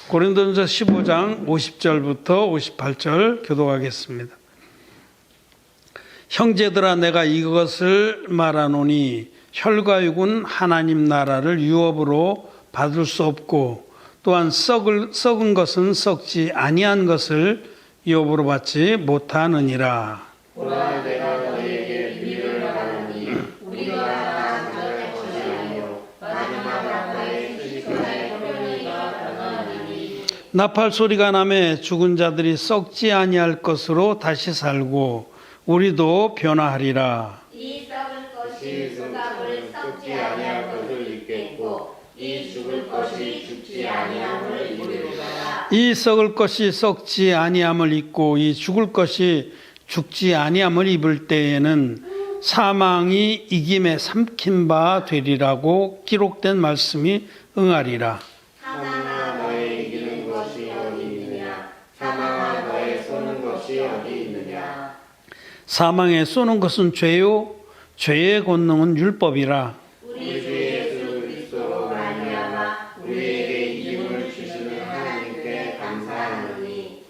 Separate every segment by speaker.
Speaker 1: 고린도전서 15장 50절부터 58절 교독하겠습니다. 형제들아, 내가 이것을 말하노니 혈과 육은 하나님 나라를 유업으로 받을 수 없고, 또한 썩은 것은 썩지 아니한 것을 유업으로 받지 못하느니라.
Speaker 2: 보라, 내가 너희에게 비밀을 말하노니 우리가 다 잠자할 것이 아니요 마지막 나라에 지식하의 권능이가 나타나리니.
Speaker 1: 나팔 소리가 나매 죽은 자들이 썩지 아니할 것으로 다시 살고 우리도 변화하리라.
Speaker 2: 이 썩을 것이 썩을 썩지 아니할 것을 입겠고, 이 죽을 것이 죽지 아니함을 입으리라.
Speaker 1: 이 썩을 것이 썩지 아니함을 입고 이 죽을 것이 죽지 아니함을 입을 때에는 사망이 이김에 삼킨 바 되리라고 기록된 말씀이 응하리라.
Speaker 2: 사망아, 너의 이기는 것이 어디 있느냐? 사망아, 너의 쏘는 것이 어디 있느냐?
Speaker 1: 사망에 쏘는 것은 죄요, 죄의 권능은 율법이라.
Speaker 2: 우리 주 예수 그리스도로 말미암아 우리에게 이김을 주시는 하나님께 감사하노니.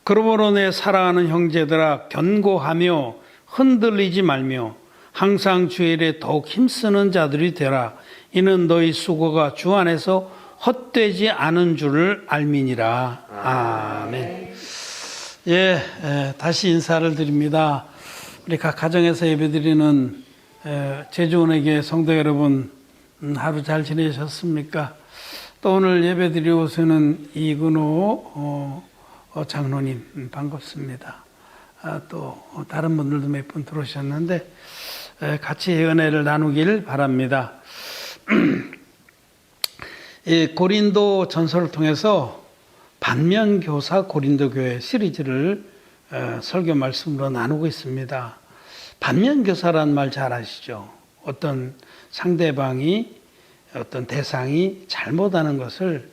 Speaker 1: 그러므로 내 사랑하는 형제들아, 견고하며 흔들리지 말며 항상 주의 일에 더욱 힘쓰는 자들이 되라. 이는 너희 수고가 주 안에서 헛되지 않은 줄을 알미니라. 아멘. 다시 인사를 드립니다. 우리 각 가정에서 예배드리는 제주원에게 성도 여러분, 하루 잘 지내셨습니까? 또 오늘 예배드리러 오시는 이근호 장로님 반갑습니다. 또 다른 분들도 몇 분 들어오셨는데 같이 은혜를 나누길 바랍니다. 고린도 전서를 통해서 반면교사 고린도교회 시리즈를 설교 말씀으로 나누고 있습니다. 반면교사란 말 잘 아시죠? 어떤 상대방이, 어떤 대상이 잘못하는 것을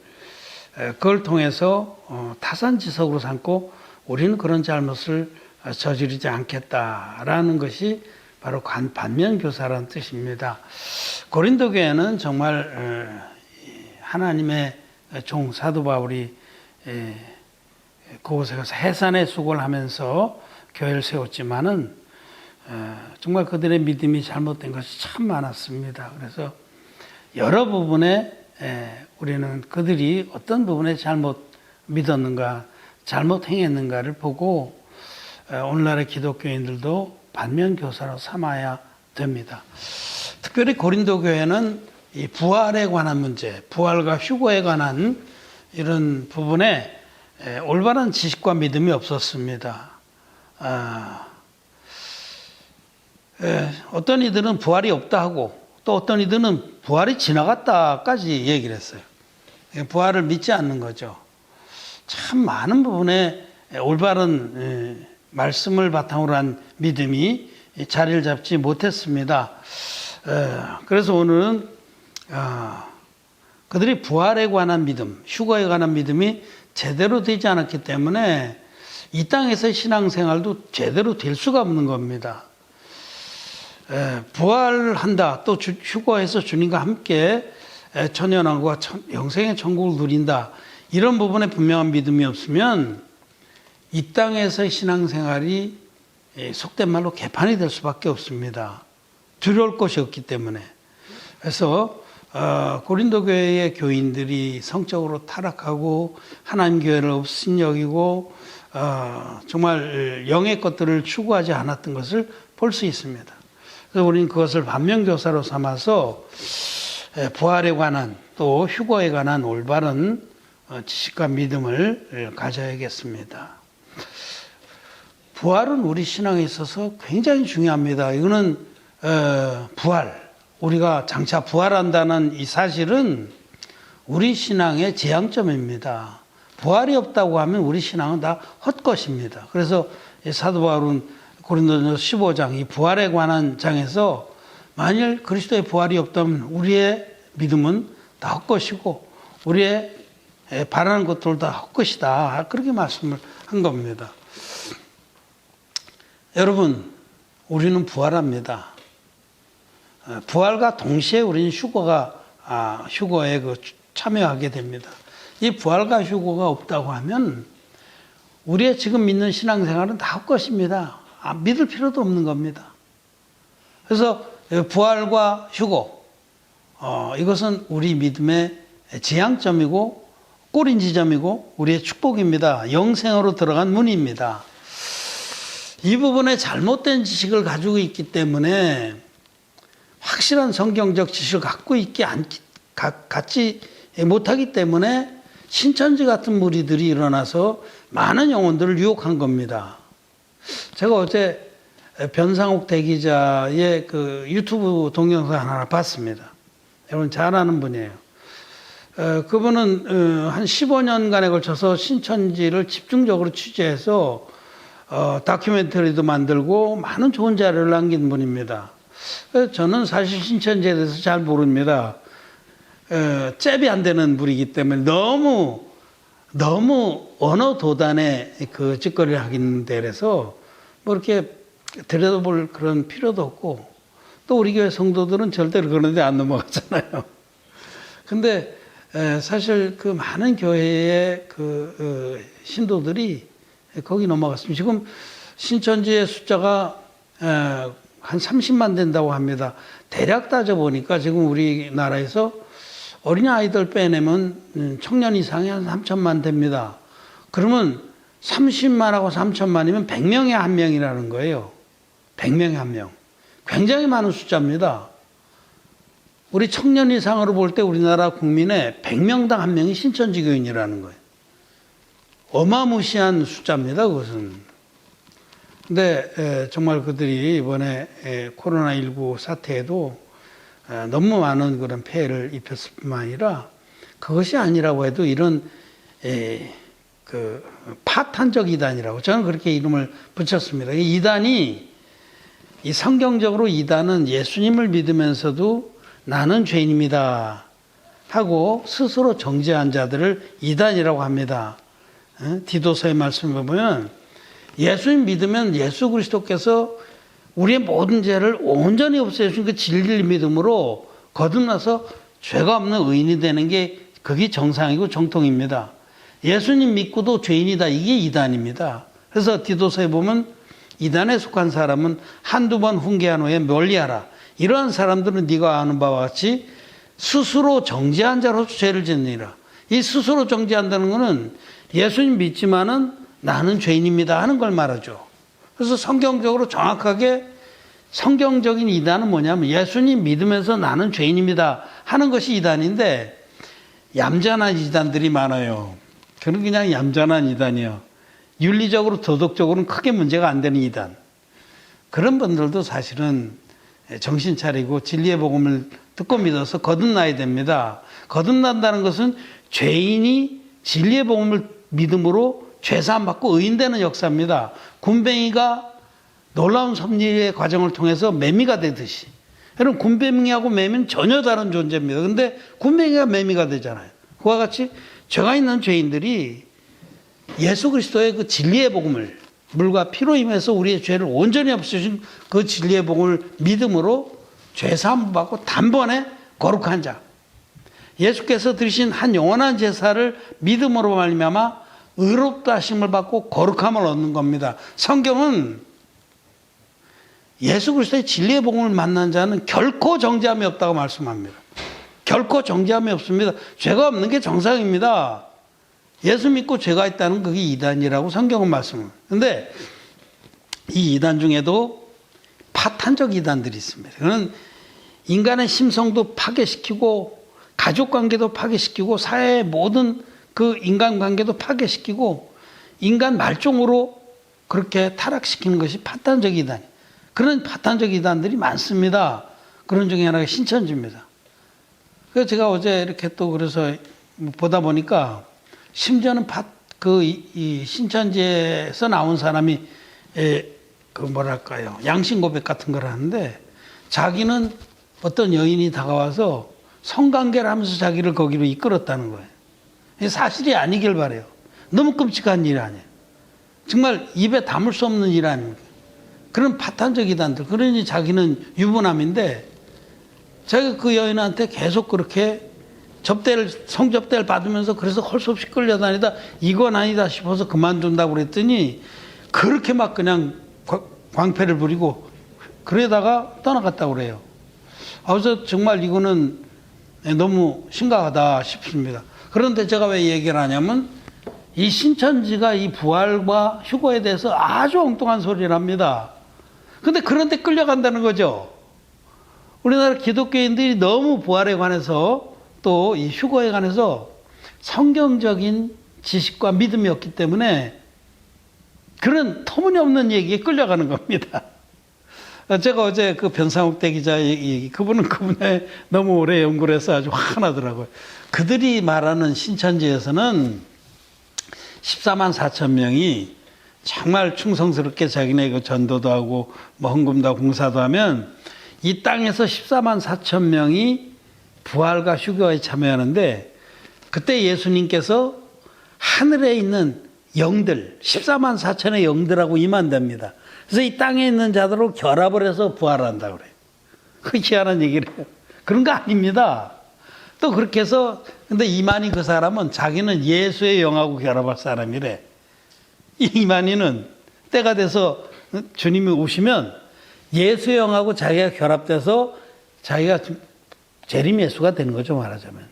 Speaker 1: 그걸 통해서 타산지석으로 삼고 우리는 그런 잘못을 저지르지 않겠다라는 것이 바로 반면교사라는 뜻입니다. 고린도 교회는 정말 하나님의 종 사도 바울이 그곳에 가서 해산의 수고를 하면서 교회를 세웠지만은 정말 그들의 믿음이 잘못된 것이 참 많았습니다. 그래서 여러 부분에 우리는 그들이 어떤 부분에 잘못 믿었는가, 잘못 행했는가를 보고 오늘날의 기독교인들도 반면교사로 삼아야 됩니다. 특별히 고린도 교회는 이 부활에 관한 문제, 부활과 휴거에 관한 이런 부분에 올바른 지식과 믿음이 없었습니다. 어떤 이들은 부활이 없다 하고 또 어떤 이들은 부활이 지나갔다까지 얘기를 했어요. 부활을 믿지 않는 거죠. 참 많은 부분에 올바른 말씀을 바탕으로 한 믿음이 자리를 잡지 못했습니다. 그래서 오늘은 그들이 부활에 관한 믿음, 휴거에 관한 믿음이 제대로 되지 않았기 때문에 이 땅에서의 신앙생활도 제대로 될 수가 없는 겁니다. 부활한다, 또 휴거해서 주님과 함께 천년왕국과 영생의 천국을 누린다, 이런 부분에 분명한 믿음이 없으면 이 땅에서의 신앙생활이 속된 말로 개판이 될 수밖에 없습니다. 두려울 것이 없기 때문에. 그래서 고린도 교회의 교인들이 성적으로 타락하고 하나님 교회를 업신여기고 정말 영의 것들을 추구하지 않았던 것을 볼 수 있습니다. 그래서 우리는 그것을 반면교사로 삼아서 부활에 관한 또 휴거에 관한 올바른 지식과 믿음을 가져야겠습니다. 부활은 우리 신앙에 있어서 굉장히 중요합니다. 이거는 부활, 우리가 장차 부활한다는 이 사실은 우리 신앙의 재앙점입니다. 부활이 없다고 하면 우리 신앙은 다 헛것입니다. 그래서 사도 바울은 고린도전서 15장 이 부활에 관한 장에서 만일 그리스도의 부활이 없다면 우리의 믿음은 다 헛것이고 우리의 바라는 것들도 다 헛것이다, 그렇게 말씀을 한 겁니다. 여러분, 우리는 부활합니다. 부활과 동시에 우리는 휴거에 참여하게 됩니다. 이 부활과 휴거가 없다고 하면 우리의 지금 믿는 신앙생활은 다 헛것입니다. 믿을 필요도 없는 겁니다. 그래서 부활과 휴거, 이것은 우리 믿음의 지향점이고 꼬린 지점이고 우리의 축복입니다. 영생으로 들어간 문입니다. 이 부분에 잘못된 지식을 가지고 있기 때문에 확실한 성경적 지식을 갖지 못하기 때문에 신천지 같은 무리들이 일어나서 많은 영혼들을 유혹한 겁니다. 제가 어제 변상욱 대기자의 그 유튜브 동영상 하나 봤습니다. 여러분 잘 아는 분이에요. 그분은 한 15년간에 걸쳐서 신천지를 집중적으로 취재해서 다큐멘터리도 만들고 많은 좋은 자료를 남긴 분입니다. 저는 사실 신천지에 대해서 잘 모릅니다. 잽이 안 되는 분이기 때문에 너무 언어 도단에 그 짓거리를 하긴 데라서 뭐 이렇게 들여다볼 그런 필요도 없고 또 우리 교회 성도들은 절대로 그런 데 안 넘어가잖아요. 근데 사실 그 많은 교회의 그 신도들이 거기 넘어갔습니다. 지금 신천지의 숫자가 한 30만 된다고 합니다. 대략 따져보니까 지금 우리나라에서 어린아이들 빼내면 청년 이상이 한 3천만 됩니다. 그러면 30만하고 3천만이면 100명에 한 명이라는 거예요. 100명에 한 명. 굉장히 많은 숫자입니다. 우리 청년 이상으로 볼 때 우리나라 국민의 100명당 한 명이 신천지 교인이라는 거예요. 어마무시한 숫자입니다, 그것은. 근데 정말 그들이 이번에 코로나19 사태에도 너무 많은 그런 폐해를 입혔을 뿐만 아니라 그것이 아니라고 해도 이런 그 파탄적 이단이라고 저는 그렇게 이름을 붙였습니다. 이 이단이 이 성경적으로 이단은 예수님을 믿으면서도 나는 죄인입니다 하고 스스로 정죄한 자들을 이단이라고 합니다. 디도서의 말씀을 보면 예수님 믿으면 예수 그리스도께서 우리의 모든 죄를 온전히 없애주신 그 진리를 믿음으로 거듭나서 죄가 없는 의인이 되는 게 그게 정상이고 정통입니다. 예수님 믿고도 죄인이다. 이게 이단입니다. 그래서 디도서에 보면 이단에 속한 사람은 한두 번 훈계한 후에 멀리하라. 이러한 사람들은 네가 아는 바와 같이 스스로 정죄한 자로서 죄를 짓느니라. 이 스스로 정죄한다는 것은 예수님 믿지만은 나는 죄인입니다 하는 걸 말하죠. 그래서 성경적으로 정확하게 성경적인 이단은 뭐냐면 예수님 믿으면서 나는 죄인입니다 하는 것이 이단인데 얌전한 이단들이 많아요. 그건 그냥 얌전한 이단이에요. 윤리적으로 도덕적으로는 크게 문제가 안 되는 이단. 그런 분들도 사실은 정신 차리고 진리의 복음을 듣고 믿어서 거듭나야 됩니다. 거듭난다는 것은 죄인이 진리의 복음을 믿음으로 죄사함 받고 의인되는 역사입니다. 굼벵이가 놀라운 섭리의 과정을 통해서 매미가 되듯이. 여러분 굼벵이하고 매미는 전혀 다른 존재입니다. 근데 굼벵이가 매미가 되잖아요. 그와 같이 죄가 있는 죄인들이 예수 그리스도의 그 진리의 복음을 물과 피로 임해서 우리의 죄를 온전히 없애신 그 진리의 복음을 믿음으로 죄사함 받고 단번에 거룩한 자. 예수께서 드리신 한 영원한 제사를 믿음으로 말미암아 의롭다 하심을 받고 거룩함을 얻는 겁니다. 성경은 예수 그리스도의 진리의 복음을 만난 자는 결코 정죄함이 없다고 말씀합니다. 결코 정죄함이 없습니다. 죄가 없는 게 정상입니다. 예수 믿고 죄가 있다는 그게 이단이라고 성경은 말씀합니다. 그런데 이 이단 중에도 파탄적 이단들이 있습니다. 그는 인간의 심성도 파괴시키고 가족관계도 파괴시키고 사회의 모든 그 인간관계도 파괴시키고 인간 말종으로 그렇게 타락시키는 것이 파탄적 이단. 그런 파탄적 이단들이 많습니다. 그런 중에 하나가 신천지입니다. 그래서 제가 어제 이렇게 또 그래서 보다 보니까 심지어는 이 신천지에서 나온 사람이 그 뭐랄까요 양심 고백 같은 걸 하는데 자기는 어떤 여인이 다가와서 성관계를 하면서 자기를 거기로 이끌었다는 거예요. 사실이 아니길 바래요. 너무 끔찍한 일 아니에요. 정말 입에 담을 수 없는 일 아닙니까? 그런 파탄적 이단들. 그러니 자기는 유부남인데 자기가 그 여인한테 계속 그렇게 성접대를 받으면서 그래서 할 수 없이 끌려다니다 이건 아니다 싶어서 그만둔다고 그랬더니 그렇게 막 그냥 광패를 부리고 그러다가 떠나갔다고 그래요. 그래서 정말 이거는 너무 심각하다 싶습니다. 그런데 제가 왜 얘기를 하냐면 이 신천지가 이 부활과 휴거에 대해서 아주 엉뚱한 소리를 합니다. 근데 그런데 끌려간다는 거죠. 우리나라 기독교인들이 너무 부활에 관해서 또 이 휴거에 관해서 성경적인 지식과 믿음이 없기 때문에 그런 터무니없는 얘기에 끌려가는 겁니다. 제가 어제 그 변상욱 기자 그분의 너무 오래 연구를 해서 아주 화나더라고요. 그들이 말하는 신천지에서는 14만 4천 명이 정말 충성스럽게 자기네 그 전도도 하고 뭐 헌금도 하고 공사도 하면 이 땅에서 14만 4천 명이 부활과 휴거에 참여하는데 그때 예수님께서 하늘에 있는 영들 14만 4천의 영들하고 임한답니다. 그래서 이 땅에 있는 자들로 결합을 해서 부활한다고 그래요. 그 희한한 얘기를 해요. 그런 거 아닙니다. 또 그렇게 해서 근데 이만희 그 사람은 자기는 예수의 영하고 결합할 사람이래. 이 이만희는 때가 돼서 주님이 오시면 예수의 영하고 자기가 결합돼서 자기가 재림 예수가 되는 거죠, 말하자면.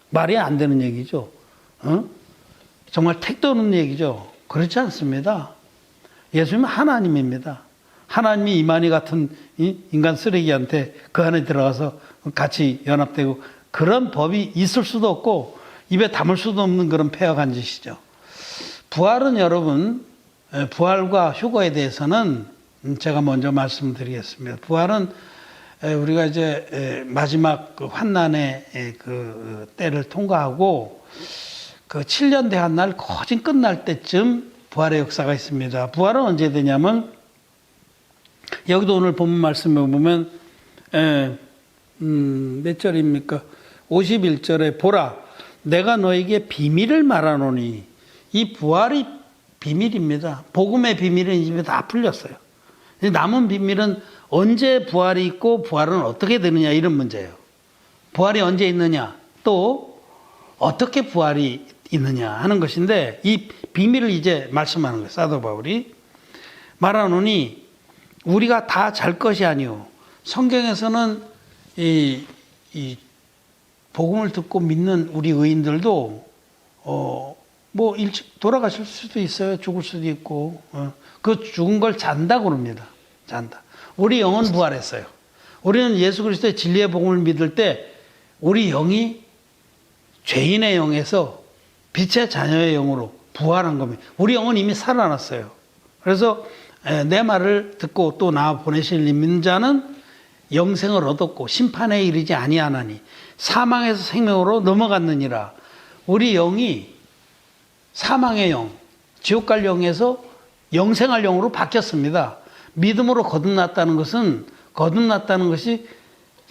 Speaker 1: 말이 안 되는 얘기죠. 정말 택도 없는 얘기죠. 그렇지 않습니다. 예수님은 하나님입니다. 하나님이 이만희 같은 인간 쓰레기한테 그 안에 들어가서 같이 연합되고 그런 법이 있을 수도 없고 입에 담을 수도 없는 그런 폐역한 짓이죠. 부활은 여러분, 부활과 휴거에 대해서는 제가 먼저 말씀드리겠습니다. 부활은 우리가 이제 마지막 그 환난의 그 때를 통과하고 그 7년 대한 날 거진 끝날 때쯤 부활의 역사가 있습니다. 부활은 언제 되냐면 여기도 오늘 본문 말씀에 보면 몇 절입니까? 51절에 보라 내가 너에게 비밀을 말하노니 이 부활이 비밀입니다. 복음의 비밀은 이제 다 풀렸어요. 남은 비밀은 언제 부활이 있고 부활은 어떻게 되느냐 이런 문제예요. 부활이 언제 있느냐 또 어떻게 부활이 있느냐 하는 것인데 이 비밀을 이제 말씀하는 거예요. 사도 바울이 말하노니 우리가 다 잘 것이 아니오. 성경에서는 이 복음을 듣고 믿는 우리 의인들도 뭐 일찍 돌아가실 수도 있어요. 죽을 수도 있고 그 죽은 걸 잔다고 그럽니다. 잔다. 우리 영은 부활했어요. 우리는 예수 그리스도의 진리의 복음을 믿을 때 우리 영이 죄인의 영에서 빛의 자녀의 영으로 부활한 겁니다. 우리 영은 이미 살아났어요. 그래서 내 말을 듣고 또 나 보내실 믿는 자는 영생을 얻었고 심판에 이르지 아니하나니 사망에서 생명으로 넘어갔느니라. 우리 영이 사망의 영, 지옥 갈 영에서 영생할 영으로 바뀌었습니다. 믿음으로 거듭났다는 것이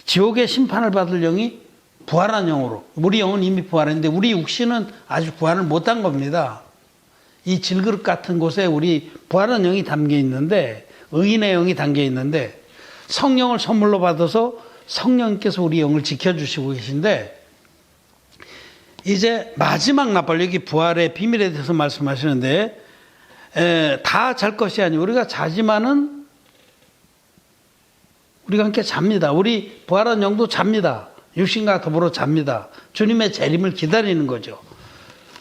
Speaker 1: 지옥의 심판을 받을 영이 부활한 영으로, 우리 영은 이미 부활했는데 우리 육신은 아직 부활을 못한 겁니다. 이 질그릇 같은 곳에 우리 부활한 영이 담겨 있는데, 의인의 영이 담겨 있는데 성령을 선물로 받아서 성령께서 우리 영을 지켜주시고 계신데, 이제 마지막 나팔, 여기 부활의 비밀에 대해서 말씀하시는데 다 잘 것이 아니고 우리가 자지만은 우리가 함께 잡니다. 우리 부활한 영도 잡니다. 육신과 더불어 잡니다. 주님의 재림을 기다리는 거죠.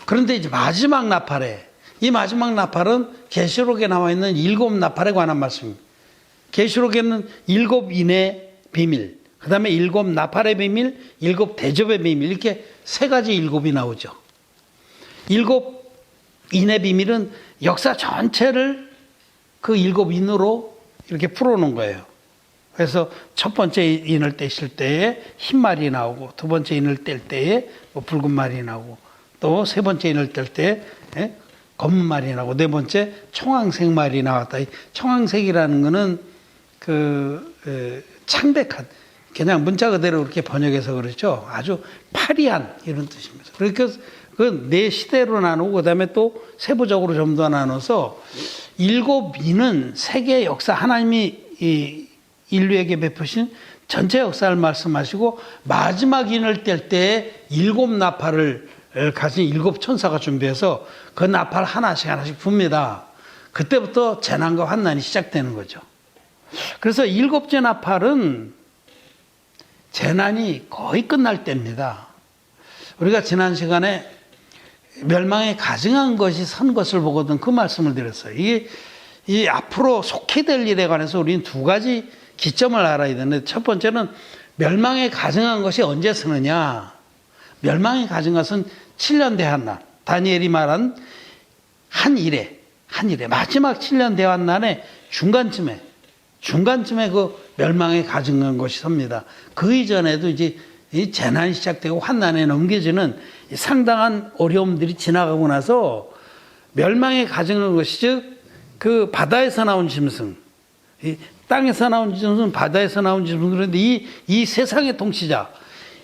Speaker 1: 그런데 이제 마지막 나팔에, 이 마지막 나팔은 계시록에 나와 있는 7 나팔에 관한 말씀입니다. 계시록에는 7 인의 비밀, 그 다음에 7 나팔의 비밀, 7 대접의 비밀, 이렇게 3가지 7이 나오죠. 7 인의 비밀은 역사 전체를 그 7 인으로 이렇게 풀어놓은 거예요. 그래서 첫 번째 인을 떼실 때에 흰 말이 나오고, 두 번째 인을 뗄 때에 뭐 붉은 말이 나오고, 또 세 번째 인을 뗄 때에 검은 말이 나오고, 네 번째 청황색 말이 나왔다. 이 청황색이라는 거는 창백한, 그냥 문자 그대로 그렇게 번역해서 그렇죠. 아주 파리한 이런 뜻입니다. 그러니까 그 네 시대로 나누고, 그 다음에 또 세부적으로 좀 더 나눠서 7인은 세계 역사, 하나님이 이 인류에게 베푸신 전체 역사를 말씀하시고 마지막 인을 뗄 때에 7나팔을 가진 7천사가 준비해서 그 나팔 하나씩 붑니다. 그때부터 재난과 환난이 시작되는 거죠. 그래서 7째 나팔은 재난이 거의 끝날 때입니다. 우리가 지난 시간에 멸망에 가증한 것이 선 것을 보거든 그 말씀을 드렸어요. 이게 이 앞으로 속해 될 일에 관해서 우리는 두 가지 기점을 알아야 되는데, 첫 번째는 멸망에 가증한 것이 언제 서느냐. 멸망에 가증한 것은 7년 대환난, 다니엘이 말한 한 일에 마지막 7년 대환난의 중간쯤에 그 멸망에 가증한 것이 섭니다. 그 이전에도 이제 이 재난이 시작되고 환난에 넘겨지는 상당한 어려움들이 지나가고 나서 멸망에 가증한 것이, 즉 그 바다에서 나온 짐승, 이 땅에서 나온 짐승, 바다에서 나온 짐승, 그런데 이 세상의 통치자,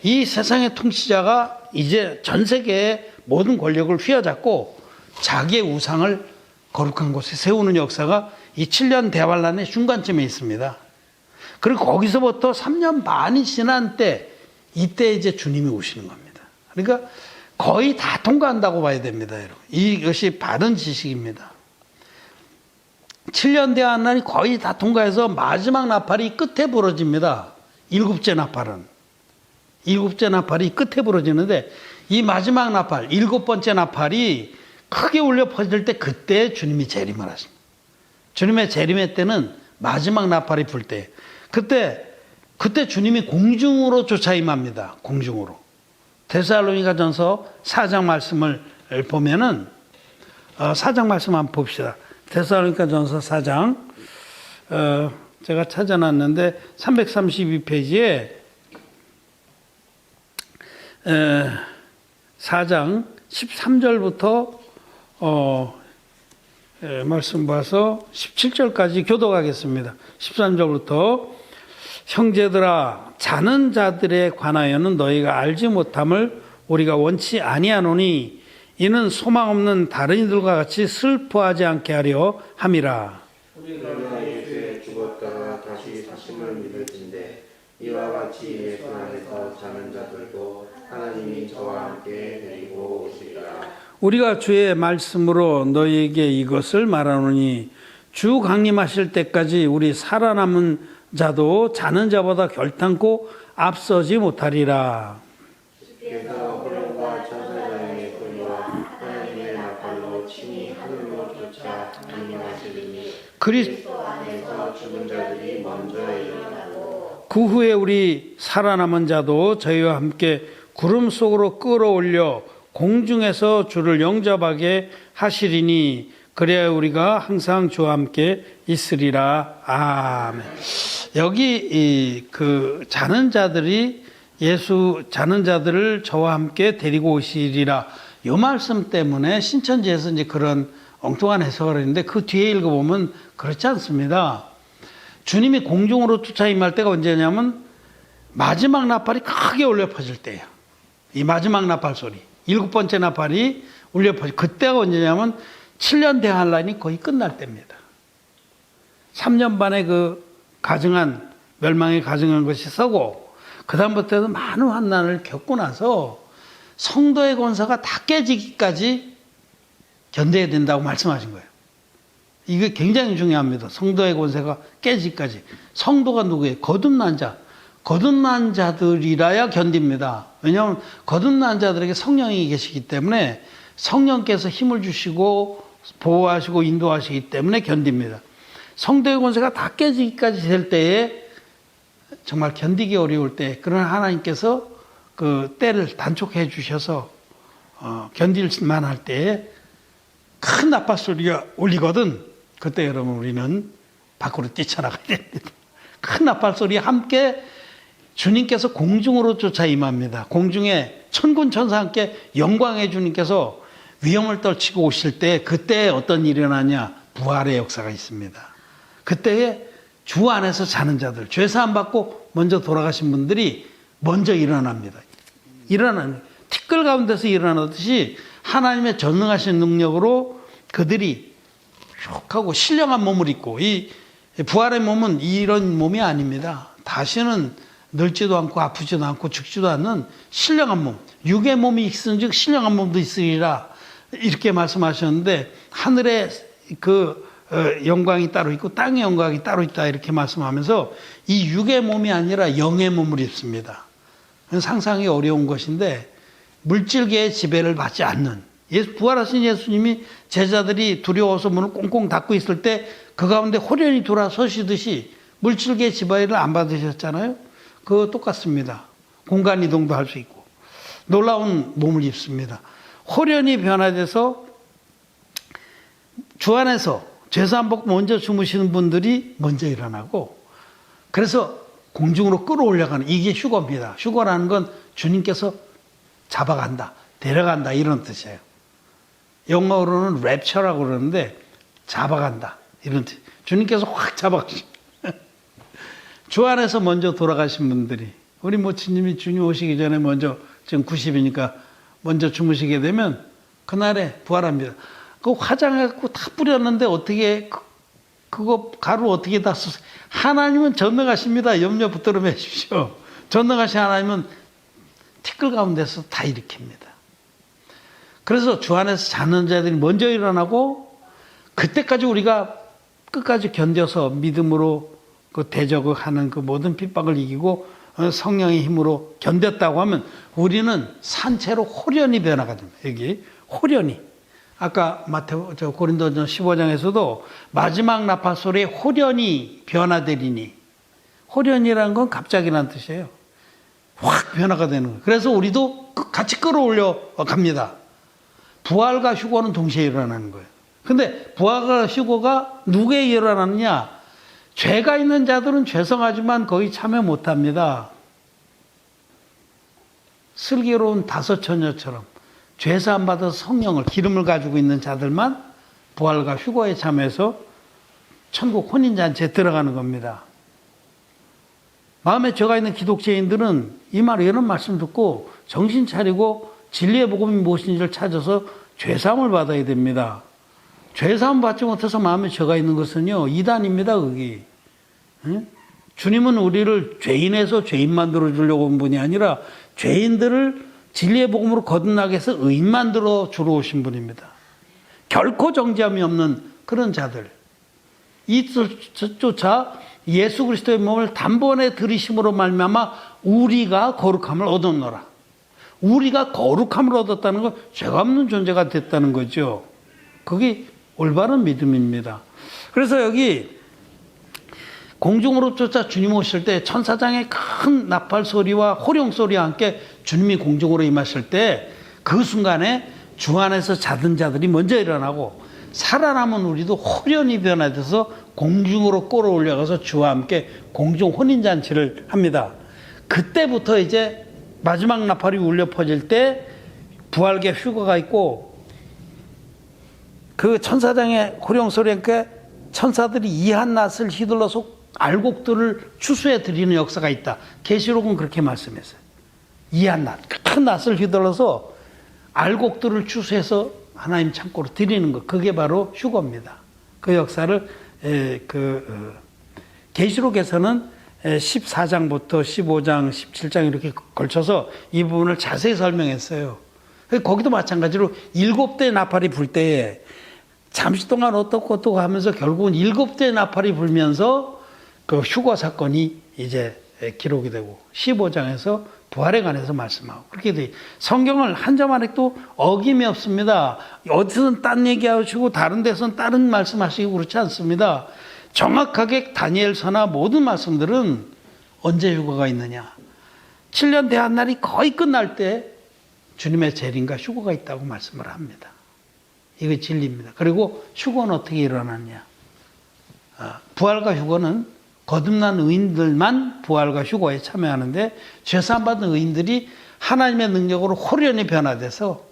Speaker 1: 이 세상의 통치자가 이제 전 세계의 모든 권력을 휘어잡고 자기의 우상을 거룩한 곳에 세우는 역사가 이 7년 대환란의 중간쯤에 있습니다. 그리고 거기서부터 3년 반이 지난 때, 이때 이제 주님이 오시는 겁니다. 그러니까 거의 다 통과한다고 봐야 됩니다, 여러분. 이것이 바른 지식입니다. 7년 대환란이 거의 다 통과해서 마지막 나팔이 끝에 부러집니다. 7째 나팔은. 7째 나팔이 끝에 부러지는데, 이 마지막 나팔, 7번째 나팔이 크게 울려 퍼질 때, 그때 주님이 재림을 하십니다. 주님의 재림의 때는 마지막 나팔이 불 때, 그때 주님이 공중으로 쫓아 임합니다. 공중으로. 데살로니가전서 4장 말씀을 보면은 4장 말씀 한번 봅시다. 데살로니가전서 4장 제가 찾아놨는데 332페이지에 4장 13절부터 말씀 봐서 17절까지 교독하겠습니다. 13절부터 형제들아, 자는 자들에 관하여는 너희가 알지 못함을 우리가 원치 아니하노니 이는 소망 없는 다른 이들과 같이 슬퍼하지 않게 하려 함이라.
Speaker 2: 우리가 예수에 죽었다가 다시 사심을 믿을진데 이와 같이 예수 안에서 자는 자들도 하나님이 저와 함께 데리고 오시리라.
Speaker 1: 우리가 주의 말씀으로 너희에게 이것을 말하노니 주 강림하실 때까지 우리 살아남은 자도 자는 자보다 결탄코 앞서지 못하리라.
Speaker 2: 주께서 호령과 천사장의 소리와 하나님의 나팔로 친히 하늘로 쫓아 강림하시리니 그리스도 안에서 죽은 자들이 먼저 일어나고
Speaker 1: 그 후에 우리 살아남은 자도 저희와 함께 구름 속으로 끌어올려 공중에서 주를 영접하게 하시리니 그래야 우리가 항상 주와 함께 있으리라. 아멘. 여기 그 자는 자들이 자는 자들을 저와 함께 데리고 오시리라. 이 말씀 때문에 신천지에서 이제 그런 엉뚱한 해석을 했는데, 그 뒤에 읽어보면 그렇지 않습니다. 주님이 공중으로 쫓아 임할 때가 언제냐면 마지막 나팔이 크게 울려 퍼질 때예요. 이 마지막 나팔 소리, 7번째 나팔이 울려 퍼질 그때가 언제냐면 7년 대환란이 거의 끝날 때입니다. 3년 반의 그 멸망에 가증한 것이 서고, 그 다음부터도 많은 환난을 겪고 나서 성도의 권세가 다 깨지기까지 견뎌야 된다고 말씀하신 거예요. 이게 굉장히 중요합니다. 성도의 권세가 깨지기까지. 성도가 누구예요? 거듭난 자. 거듭난 자들이라야 견딥니다. 왜냐하면 거듭난 자들에게 성령이 계시기 때문에 성령께서 힘을 주시고 보호하시고 인도하시기 때문에 견딥니다. 성도의 권세가 다 깨지기까지 될 때에, 정말 견디기 어려울 때, 그런 하나님께서 그 때를 단축해 주셔서 견딜만 할 때에 큰 나팔 소리가 울리거든. 그때 여러분 우리는 밖으로 뛰쳐나가야 됩니다. 큰 나팔 소리와 함께 주님께서 공중으로 쫓아 임합니다. 공중에 천군 천사와 함께 영광의 주님께서 위험을 떨치고 오실 때, 그때 어떤 일이 일어나냐? 부활의 역사가 있습니다. 그때에 주 안에서 자는 자들, 죄사함 받고 먼저 돌아가신 분들이 먼저 일어납니다. 티끌 가운데서 일어나듯이 하나님의 전능하신 능력으로 그들이 쭉 하고 신령한 몸을 입고, 이 부활의 몸은 이런 몸이 아닙니다. 다시는 늙지도 않고 아프지도 않고 죽지도 않는 신령한 몸, 육의 몸이 있은즉 신령한 몸도 있으리라 이렇게 말씀하셨는데 하늘에 영광이 따로 있고 땅의 영광이 따로 있다 이렇게 말씀하면서 이 육의 몸이 아니라 영의 몸을 입습니다. 상상이 어려운 것인데 물질계의 지배를 받지 않는 부활하신 예수님이 제자들이 두려워서 문을 꽁꽁 닫고 있을 때 그 가운데 호련히 돌아서시듯이 물질계의 지배를 안 받으셨잖아요. 그거 똑같습니다. 공간 이동도 할 수 있고 놀라운 몸을 입습니다. 호련히 변화돼서 주 안에서 죄사함 받고 먼저 주무시는 분들이 먼저 일어나고 그래서 공중으로 끌어올려가는 이게 휴거입니다. 휴거라는 건 주님께서 잡아간다, 데려간다 이런 뜻이에요. 영어로는 랩처라고 그러는데 잡아간다 이런 뜻. 주님께서 확 잡아가시죠. 주 안에서 먼저 돌아가신 분들이 우리 모친님이 주님 오시기 전에 먼저 지금 90이니까 먼저 주무시게 되면 그날에 부활합니다. 그 화장해갖고 다 뿌렸는데 어떻게 그거 가루 어떻게 다 쓰세요? 하나님은 전능하십니다. 염려 붙들어 매십시오. 전능하신 하나님은 티끌 가운데서 다 일으킵니다. 그래서 주 안에서 자는 자들이 먼저 일어나고 그때까지 우리가 끝까지 견뎌서 믿음으로 그 대적하는 그 모든 핍박을 이기고 성령의 힘으로 견뎠다고 하면 우리는 산채로 호련히 변화가 됩니다. 여기 호련히. 아까 고린도전 15장에서도 마지막 나팔 소리에 호련히 변화되리니 호련이라는 건 갑자기라는 뜻이에요. 확 변화가 되는 거예요. 그래서 우리도 같이 끌어올려 갑니다. 부활과 휴거는 동시에 일어나는 거예요. 근데 부활과 휴거가 누구에 일어나느냐? 죄가 있는 자들은 죄성하지만 거기 참여 못합니다. 슬기로운 다섯 처녀처럼 죄사함 받아서 성령을 기름을 가지고 있는 자들만 부활과 휴거에 참여해서 천국 혼인잔치에 들어가는 겁니다. 마음에 죄가 있는 기독교인들은 이런 말씀 듣고 정신 차리고 진리의 복음이 무엇인지를 찾아서 죄사함을 받아야 됩니다. 죄사함 받지 못해서 마음에 죄가 있는 것은요 이단입니다. 거기. 응? 주님은 우리를 죄인에서 죄인 만들어 주려고 온 분이 아니라 죄인들을 진리의 복음으로 거듭나게 해서 의인 만들어 주러 오신 분입니다. 결코 정죄함이 없는 그런 자들. 이조차 예수 그리스도의 몸을 단번에 들이심으로 말미암아 우리가 거룩함을 얻었노라. 우리가 거룩함을 얻었다는 건 죄가 없는 존재가 됐다는 거죠. 그게 올바른 믿음입니다. 그래서 여기 공중으로 쫓아 주님 오실 때 천사장의 큰 나팔 소리와 호령 소리와 함께 주님이 공중으로 임하실 때 그 순간에 주 안에서 자던 자들이 먼저 일어나고 살아남은 우리도 호련히 변화돼서 공중으로 끌어올려가서 주와 함께 공중 혼인잔치를 합니다. 그때부터 이제 마지막 나팔이 울려 퍼질 때 부활계 휴거가 있고 그 천사장의 호령 소리와 함께 천사들이 이한 낫을 휘둘러서 알곡들을 추수해 드리는 역사가 있다. 계시록은 그렇게 말씀했어요. 이한 낫, 큰 낫을 휘둘러서 알곡들을 추수해서 하나님 창고로 드리는 것. 그게 바로 휴거입니다. 그 역사를 계시록에서는 14장부터 15장, 17장 이렇게 걸쳐서 이 부분을 자세히 설명했어요. 거기도 마찬가지로 7대 나팔이 불 때에 잠시 동안 어떻고 하면서 결국은 7대 나팔이 불면서 그 휴거 사건이 이제 기록이 되고 15장에서 부활에 관해서 말씀하고 그렇게 돼. 성경을 한 점 안에도 어김이 없습니다. 어디서는 딴 얘기하시고 다른 데서는 다른 말씀하시고 그렇지 않습니다. 정확하게 다니엘서나 모든 말씀들은 언제 휴거가 있느냐. 7년 대한 날이 거의 끝날 때 주님의 재림과 휴거가 있다고 말씀을 합니다. 이거 진리입니다. 그리고 휴거는 어떻게 일어나느냐. 부활과 휴거는 거듭난 의인들만 부활과 휴거에 참여하는데 죄사함 받은 의인들이 하나님의 능력으로 호련히 변화돼서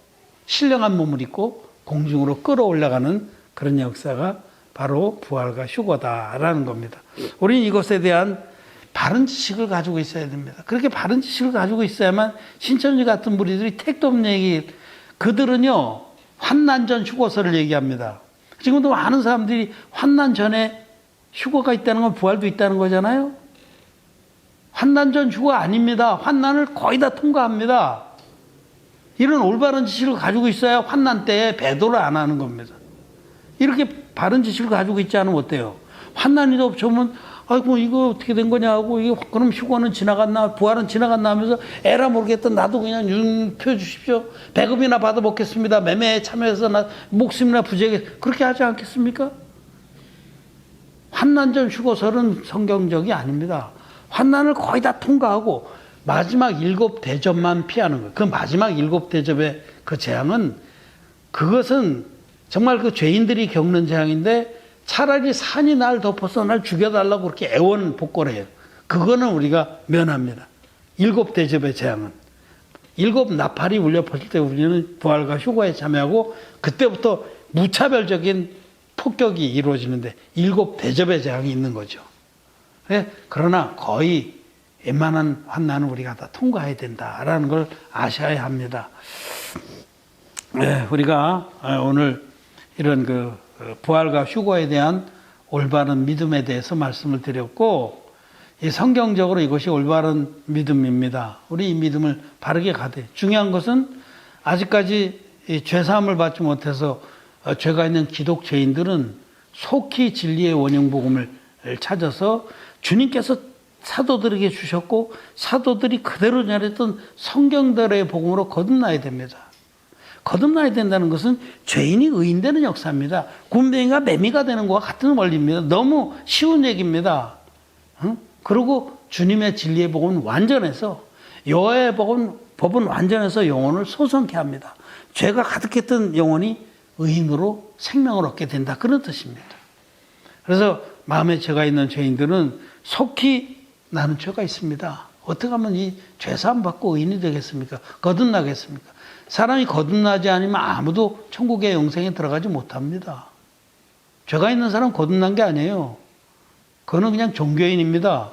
Speaker 1: 신령한 몸을 입고 공중으로 끌어올라가는 그런 역사가 바로 부활과 휴거다라는 겁니다. 우리는 이것에 대한 바른 지식을 가지고 있어야 됩니다. 그렇게 바른 지식을 가지고 있어야만 신천지 같은 무리들이 택도 없는 얘기, 그들은요 환난 전 휴거설을 얘기합니다. 지금도 많은 사람들이 환난 전에 휴거가 있다는 건 부활도 있다는 거잖아요. 환난 전 휴거 아닙니다. 환난을 거의 다 통과합니다. 이런 올바른 지식을 가지고 있어야 환난 때에 배도를 안 하는 겁니다. 이렇게 바른 지식을 가지고 있지 않으면 어때요? 환난이 없으면 아이고 이거 어떻게 된 거냐고 이거 그럼 휴거는 지나갔나 부활은 지나갔나 하면서 에라 모르겠다 나도 그냥 펴 주십시오. 배급이나 받아 먹겠습니다. 매매에 참여해서 나 목숨이나 부재게 그렇게 하지 않겠습니까? 환난 전 휴거설은 성경적이 아닙니다. 환난을 거의 다 통과하고 마지막 7 대접만 피하는 거예요. 그 마지막 7 대접의 그 재앙은 그것은 정말 그 죄인들이 겪는 재앙인데 차라리 산이 날 덮어서 날 죽여달라고 그렇게 애원복걸해요. 그거는 우리가 면합니다. 7 대접의 재앙은. 7 나팔이 울려 퍼질 때 우리는 부활과 휴거에 참여하고 그때부터 무차별적인 폭격이 이루어지는데 7 대접의 재앙이 있는 거죠. 그러나 거의 웬만한 환난은 우리가 다 통과해야 된다라는 걸 아셔야 합니다. 우리가 오늘 이런 그 부활과 휴거에 대한 올바른 믿음에 대해서 말씀을 드렸고, 이 성경적으로 이것이 올바른 믿음입니다. 우리 이 믿음을 바르게 가되 중요한 것은 아직까지 이 죄사함을 받지 못해서 죄가 있는 기독죄인들은 속히 진리의 원형 복음을 찾아서 주님께서 사도들에게 주셨고 사도들이 그대로 전했던 성경대로의 복음으로 거듭나야 됩니다. 거듭나야 된다는 것은 죄인이 의인되는 역사입니다. 굼벵이가 매미가 되는 것과 같은 원리입니다. 너무 쉬운 얘기입니다. 그리고 주님의 진리의 복음은 완전해서 여호와의 법은 완전해서 영혼을 소성케 합니다. 죄가 가득했던 영혼이 의인으로 생명을 얻게 된다. 그런 뜻입니다. 그래서 마음에 죄가 있는 죄인들은 속히 나는 죄가 있습니다. 어떻게 하면 이 죄사함 받고 의인이 되겠습니까? 거듭나겠습니까? 사람이 거듭나지 않으면 아무도 천국의 영생에 들어가지 못합니다. 죄가 있는 사람 거듭난 게 아니에요. 그거는 그냥 종교인입니다.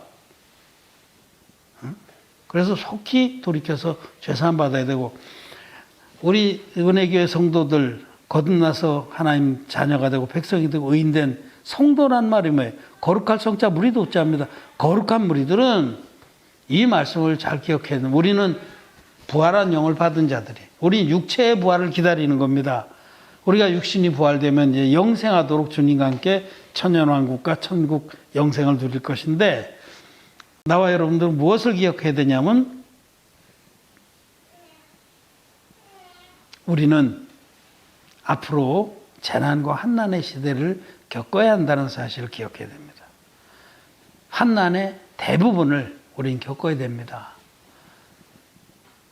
Speaker 1: 그래서 속히 돌이켜서 죄사함 받아야 되고, 우리 은혜교회 성도들 거듭나서 하나님 자녀가 되고 백성이 되고 의인된 성도란 말이 뭐예요? 거룩할 성자 무리도 없자입니다. 거룩한 무리들은 이 말씀을 잘 기억해야 돼요. 우리는 부활한 영을 받은 자들이, 우리 육체의 부활을 기다리는 겁니다. 우리가 육신이 부활되면 이제 영생하도록 주님과 함께 천년왕국과 천국 영생을 누릴 것인데, 나와 여러분들은 무엇을 기억해야 되냐면, 우리는 앞으로 재난과 환난의 시대를 겪어야 한다는 사실을 기억해야 됩니다. 환난의 대부분을 우리는 겪어야 됩니다.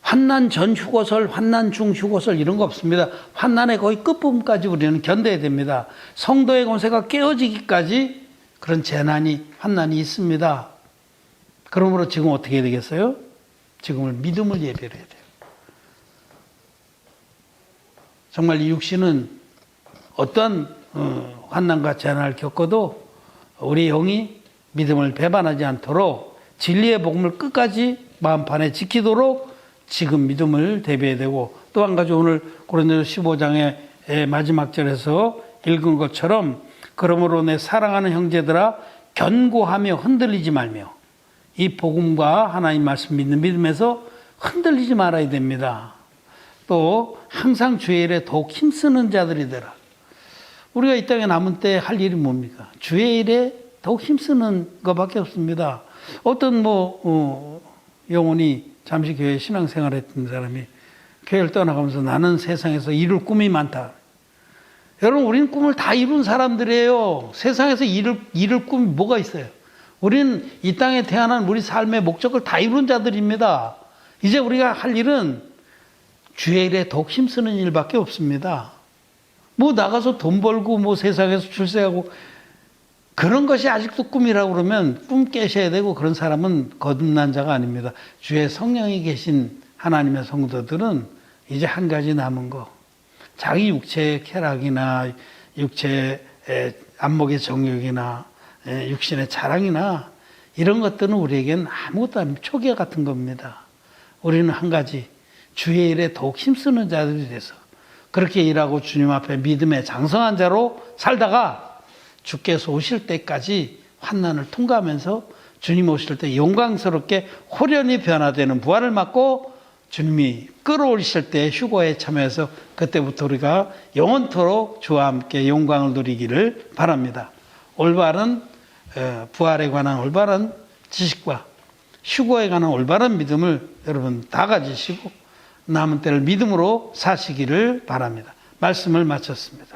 Speaker 1: 환난 전 휴거설, 환난 중 휴거설 이런 거 없습니다. 환난의 거의 끝부분까지 우리는 견뎌야 됩니다. 성도의 권세가 깨어지기까지 그런 재난이, 환난이 있습니다. 그러므로 지금 어떻게 해야 되겠어요? 지금을 믿음을 예배를 해야 돼요. 정말 이 육신은 어떤 환난과 재난을 겪어도 우리 영이 믿음을 배반하지 않도록 진리의 복음을 끝까지 마음판에 지키도록 지금 믿음을 대비해야 되고, 또 한 가지 오늘 고린도서 15장의 마지막 절에서 읽은 것처럼, 그러므로 내 사랑하는 형제들아 견고하며 흔들리지 말며, 이 복음과 하나님 말씀 믿는 믿음에서 흔들리지 말아야 됩니다. 또 항상 주의 일에 더욱 힘쓰는 자들이 되라. 우리가 이 땅에 남은 때 할 일이 뭡니까? 주의 일에 더욱 힘쓰는 것밖에 없습니다. 어떤 영혼이 잠시 교회 신앙생활 했던 사람이 교회를 떠나가면서 나는 세상에서 이룰 꿈이 많다. 여러분, 우리는 꿈을 다 이룬 사람들이에요. 세상에서 이룰 꿈이 뭐가 있어요? 우리는 이 땅에 태어난 우리 삶의 목적을 다 이룬 자들입니다. 이제 우리가 할 일은 주의 일에 더욱 힘쓰는 일밖에 없습니다. 나가서 돈 벌고 세상에서 출세하고 그런 것이 아직도 꿈이라고 그러면 꿈 깨셔야 되고, 그런 사람은 거듭난 자가 아닙니다. 주의 성령이 계신 하나님의 성도들은 이제 한 가지 남은 거, 자기 육체의 쾌락이나 육체의 안목의 정욕이나 육신의 자랑이나 이런 것들은 우리에겐 아무것도 아니고 초계 같은 겁니다. 우리는 한 가지, 주의 일에 더욱 힘쓰는 자들이 돼서 그렇게 일하고 주님 앞에 믿음의 장성한 자로 살다가 주께서 오실 때까지 환난을 통과하면서 주님 오실 때 영광스럽게 호련히 변화되는 부활을 맞고 주님이 끌어올리실 때 휴거에 참여해서 그때부터 우리가 영원토록 주와 함께 영광을 누리기를 바랍니다. 올바른 부활에 관한 올바른 지식과 휴거에 관한 올바른 믿음을 여러분 다 가지시고 남은 때를 믿음으로 사시기를 바랍니다. 말씀을 마쳤습니다.